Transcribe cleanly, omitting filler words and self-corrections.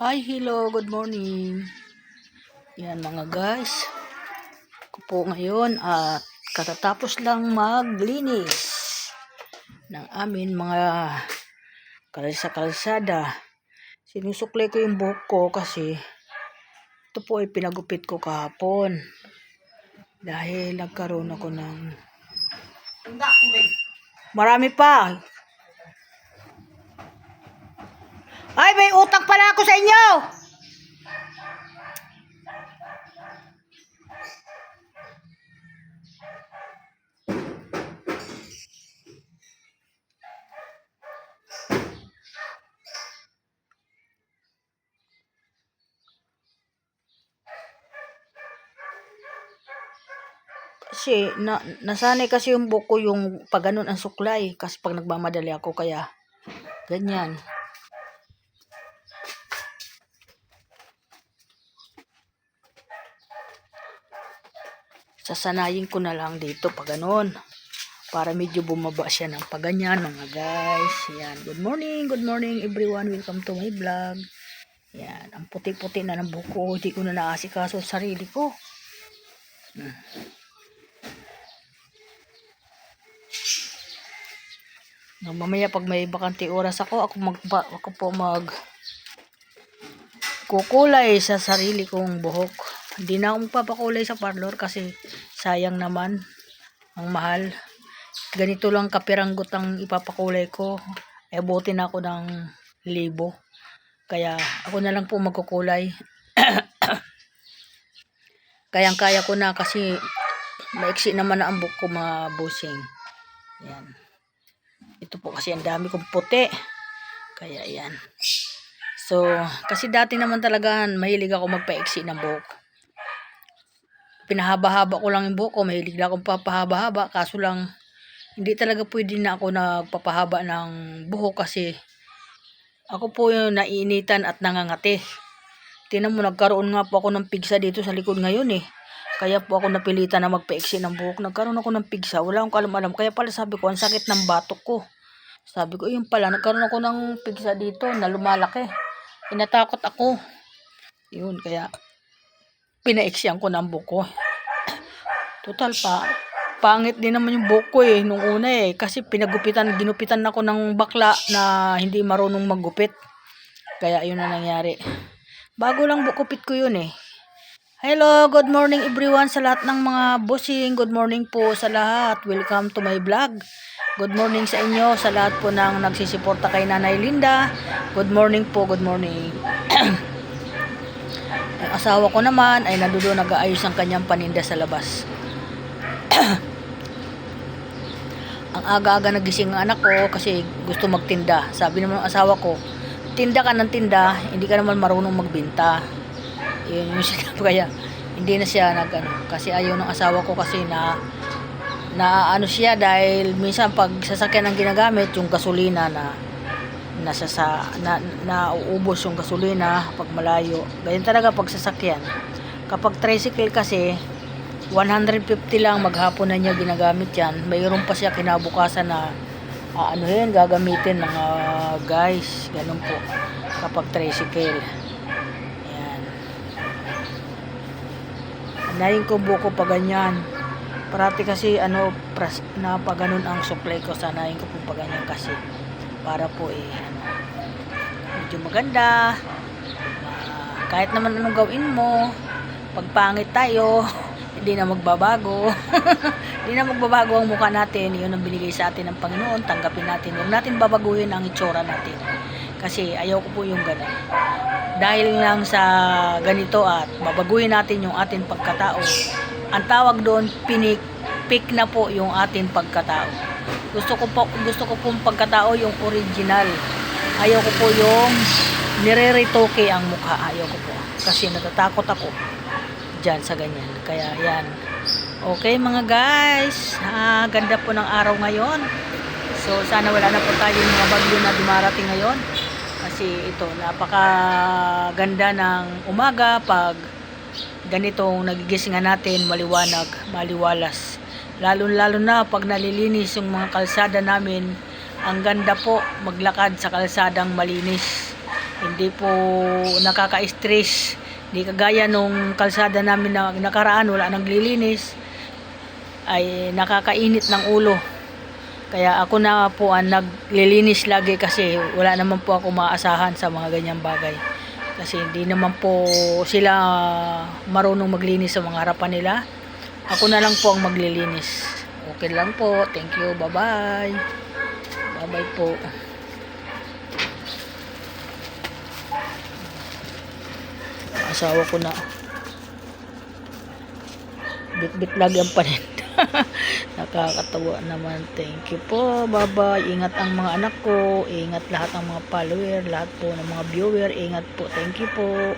Hi, hello, good morning. Yan mga guys. Ako po ngayon at katatapos lang maglinis ng amin mga kalsada. Sinusuklay ko yung buhok ko kasi ito po ay pinagupit ko kahapon. Dahil nagkaroon ako ng marami pa. Ay, may utang pala ako sa inyo! Kasi nasanay kasi yung buhok ko yung pag ganun ang suklay kasi pag nagmamadali ako kaya ganyan. Sasanayin ko na lang dito pag ganun para medyo bumaba siya ng paganyan mga guys. Yan. Good morning everyone. Welcome to my vlog. Yan. Ang puti-puti na ng buhok ko. Hindi ko na naasikaso sa sarili ko. Mamaya pag may bakante oras ako po kukulay sa sarili kong buhok. Hindi na ako magpapakulay sa parlor kasi sayang naman ang mahal. Ganito lang kapiranggot ang ipapakulay ko. Eh buti na ako ng 1,000. Kaya ako na lang po magkukulay. Kayang-kaya ko na kasi maiksi naman na ang buhok ko mga busing. Yan. Ito po kasi ang dami kong puti. Kaya yan. So, kasi dati naman talaga mahilig ako magpaiksi ng buhok. Pinahaba-haba ko lang yung buhok ko. Mahilig na akong papahaba-haba. Kaso lang, hindi talaga pwede na ako nagpapahaba ng buhok kasi ako po yung naiinitan at nangangati. Tinan mo, nagkaroon nga po ako ng pigsa dito sa likod ngayon eh. Kaya po ako napilitan na magpaiksi ng buhok. Nagkaroon ako ng pigsa. Wala akong kalam-alam. Kaya pala sabi ko, ang sakit ng batok ko. Sabi ko, yun pala, nagkaroon ako ng pigsa dito na lumalaki. Inatakot ako. Yun, kaya pinaiksihan ko ng buhok ko. Total pa, pangit din naman yung buhok ko eh, nung una eh. Kasi ginupitan ako ng bakla na hindi marunong maggupit. Kaya yun na nangyari. Bago lang gupit ko yun eh. Hello, good morning everyone sa lahat ng mga bossing. Good morning po sa lahat. Welcome to my vlog. Good morning sa inyo, sa lahat po ng nagsisiporta kay Nanay Linda. Good morning po, good morning. Ang asawa ko naman ay nandoon nag-aayos ang kanyang paninda sa labas. Ang aga-aga nagising ang anak ko kasi gusto magtinda. Sabi naman ng asawa ko, tinda ka ng tinda, hindi ka naman marunong magbenta. Yun yung sinabi, kaya hindi na siya kasi ayaw ng asawa ko kasi na ano siya dahil minsan pag sasakyan ang ginagamit yung gasolina nauubos yung gasolina pag malayo. Ganyan talaga pag sasakyan. Kapag tricycle kasi 150 lang maghapon na niya ginagamit yan. Mayroon pa siya kinabukasan na gagamitin mga guys. Ganun po kapag tricycle. Yan. Anayin ko buko pa ganyan. Parati kasi na pag ganun ang suklay ko, sanayin ko po pag ganyan kasi para po medyo maganda. Kahit naman anong gawin mo, pag pangit tayo, hindi na magbabago. Hindi na magbabago ang mukha natin. Yun ang binigay sa atin ng Panginoon. Tanggapin natin. Huwag natin babaguhin ang itsura natin. Kasi ayaw ko po yung ganun. Dahil lang sa ganito at babaguhin natin yung ating pagkatao. Ang tawag doon, pick na po yung ating pagkatao. Gusto ko pong pagkatao yung original. Ayaw ko po yung nire-retoke ang mukha. Ayaw ko po. Kasi natatakot ako dyan sa ganyan. Kaya yan. Okay mga guys. Ganda po ng araw ngayon. So sana wala na po tayong mga bagyo na dumarating ngayon. Kasi ito, napakaganda ng umaga pag ganitong nagigisingan natin, maliwanag, maliwalas. Lalo na pag nalilinis yung mga kalsada namin, ang ganda po maglakad sa kalsadang malinis. Hindi po nakaka-stress. Hindi kagaya nung kalsada namin na nakaraan, wala naglilinis. Ay nakakainit ng ulo. Kaya ako na po ang naglilinis lagi kasi wala naman po ako maasahan sa mga ganyang bagay. Kasi hindi naman po sila marunong maglinis sa mga harapan nila. Ako na lang po ang maglilinis. Okay lang po. Thank you. Bye-bye. Bye-bye po. Asawa ko na. Bit-bit lagi ang paninda. Nakakatawa naman. Thank you po. Bye-bye. Ingat ang mga anak ko. Ingat lahat ng mga follower. Lahat po ng mga viewer. Ingat po. Thank you po.